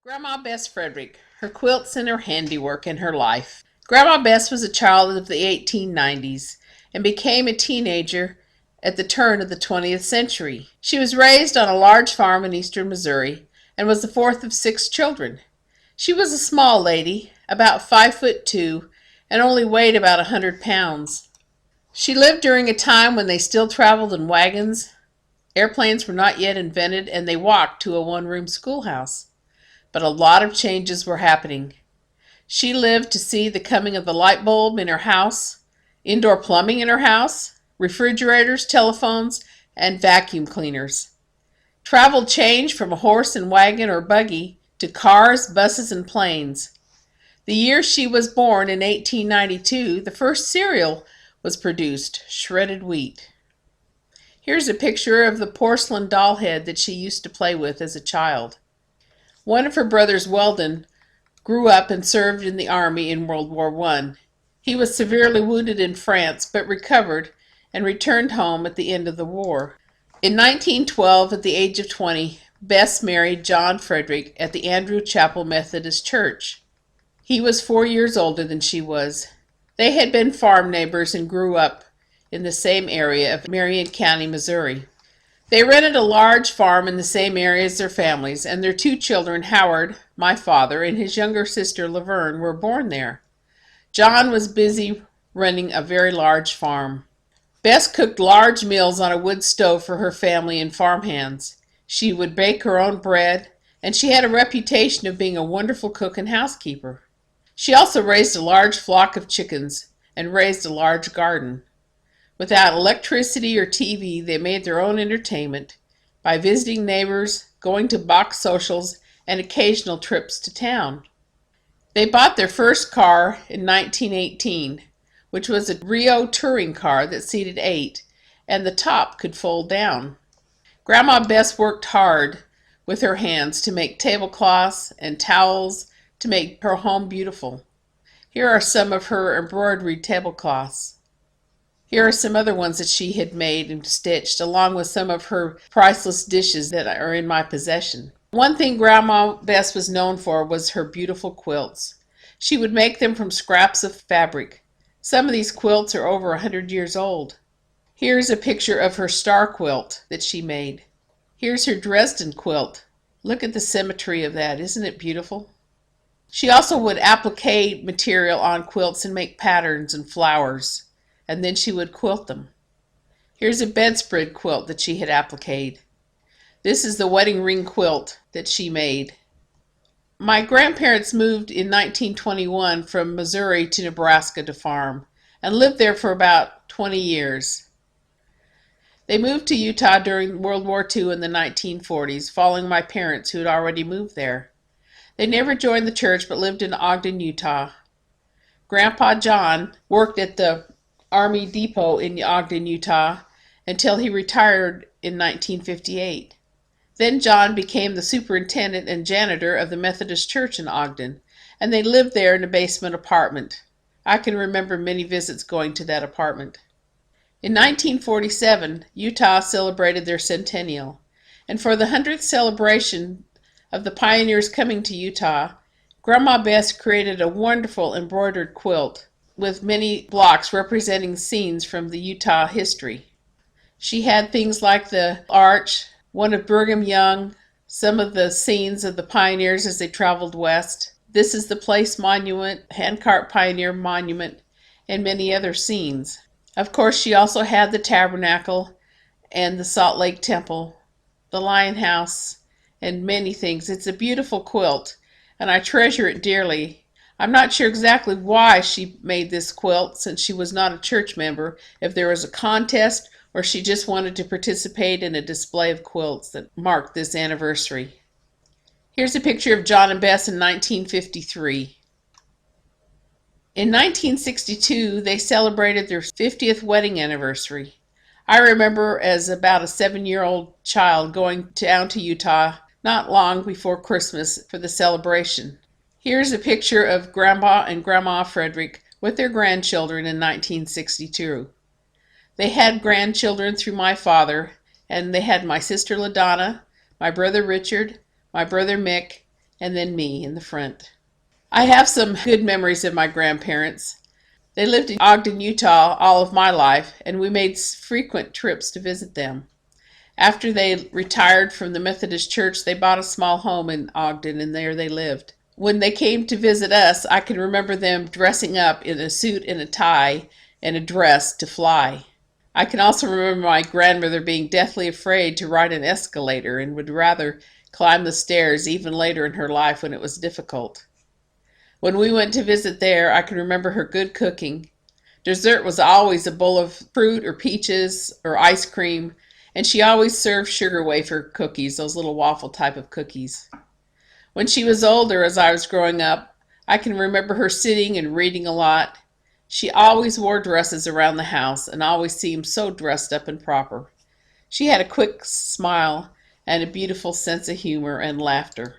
Grandma Bess Frederick, her quilts and her handiwork and her life. Grandma Bess was a child of the 1890s and became a teenager at the turn of the 20th century. She was raised on a large farm in eastern Missouri and was the fourth of six children. She was a small lady, about 5'2", and only weighed about 100 pounds. She lived during a time when they still traveled in wagons, airplanes were not yet invented, and they walked to a one-room schoolhouse. But a lot of changes were happening. She lived to see the coming of the light bulb in her house, indoor plumbing in her house, refrigerators, telephones, and vacuum cleaners. Travel changed from a horse and wagon or buggy to cars, buses, and planes. The year she was born, in 1892, the first cereal was produced, shredded wheat. Here's a picture of the porcelain doll head that she used to play with as a child. One of her brothers, Weldon, grew up and served in the army in World War I. He was severely wounded in France but recovered and returned home at the end of the war. In 1912, at the age of 20, Bess married John Frederick at the Andrew Chapel Methodist Church. He was 4 years older than she was. They had been farm neighbors and grew up in the same area of Marion County, Missouri. They rented a large farm in the same area as their families, and their two children, Howard, my father, and his younger sister, Laverne, were born there. John was busy running a very large farm. Bess cooked large meals on a wood stove for her family and farmhands. She would bake her own bread, and she had a reputation of being a wonderful cook and housekeeper. She also raised a large flock of chickens and raised a large garden. Without electricity or TV, they made their own entertainment by visiting neighbors, going to box socials, and occasional trips to town. They bought their first car in 1918, which was a Rio touring car that seated 8, and the top could fold down. Grandma Bess worked hard with her hands to make tablecloths and towels to make her home beautiful. Here are some of her embroidered tablecloths. Here are some other ones that she had made and stitched, along with some of her priceless dishes that are in my possession. One thing Grandma Bess was known for was her beautiful quilts. She would make them from scraps of fabric. Some of these quilts are over 100 years old. Here's a picture of her star quilt that she made. Here's her Dresden quilt. Look at the symmetry of that. Isn't it beautiful? She also would applique material on quilts and make patterns and flowers, and then she would quilt them. Here's a bedspread quilt that she had appliqued. This is the wedding ring quilt that she made. My grandparents moved in 1921 from Missouri to Nebraska to farm and lived there for about 20 years. They moved to Utah during World War II in the 1940s, following my parents who had already moved there. They never joined the church but lived in Ogden, Utah. Grandpa John worked at the Army Depot in Ogden, Utah until he retired in 1958. Then John became the superintendent and janitor of the Methodist Church in Ogden, and they lived there in a basement apartment. I can remember many visits going to that apartment. In 1947, Utah celebrated their centennial, and for the 100th celebration of the pioneers coming to Utah, Grandma Bess created a wonderful embroidered quilt with many blocks representing scenes from the Utah history. She had things like the arch, one of Brigham Young, some of the scenes of the pioneers as they traveled west. This is the Place Monument, Handcart Pioneer Monument, and many other scenes. Of course, she also had the Tabernacle and the Salt Lake Temple, the Lion House, and many things. It's a beautiful quilt, and I treasure it dearly. I'm not sure exactly why she made this quilt, since she was not a church member, if there was a contest or she just wanted to participate in a display of quilts that marked this anniversary. Here's a picture of John and Bess in 1953. In 1962, they celebrated their 50th wedding anniversary. I remember as about a 7-year-old child going down to Utah not long before Christmas for the celebration. Here's a picture of Grandpa and Grandma Frederick with their grandchildren in 1962. They had grandchildren through my father, and they had my sister LaDonna, my brother Richard, my brother Mick, and then me in the front. I have some good memories of my grandparents. They lived in Ogden, Utah all of my life, and we made frequent trips to visit them. After they retired from the Methodist Church, they bought a small home in Ogden, and there they lived. When they came to visit us, I can remember them dressing up in a suit and a tie and a dress to fly. I can also remember my grandmother being deathly afraid to ride an escalator and would rather climb the stairs even later in her life when it was difficult. When we went to visit there, I can remember her good cooking. Dessert was always a bowl of fruit or peaches or ice cream, and she always served sugar wafer cookies, those little waffle type of cookies. When she was older, as I was growing up, I can remember her sitting and reading a lot. She always wore dresses around the house and always seemed so dressed up and proper. She had a quick smile and a beautiful sense of humor and laughter.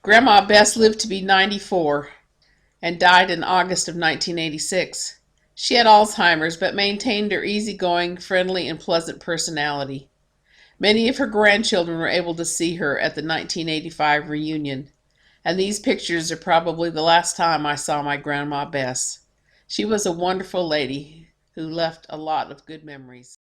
Grandma Bess lived to be 94 and died in August of 1986. She had Alzheimer's but maintained her easygoing, friendly, and pleasant personality. Many of her grandchildren were able to see her at the 1985 reunion, and these pictures are probably the last time I saw my Grandma Bess. She was a wonderful lady who left a lot of good memories.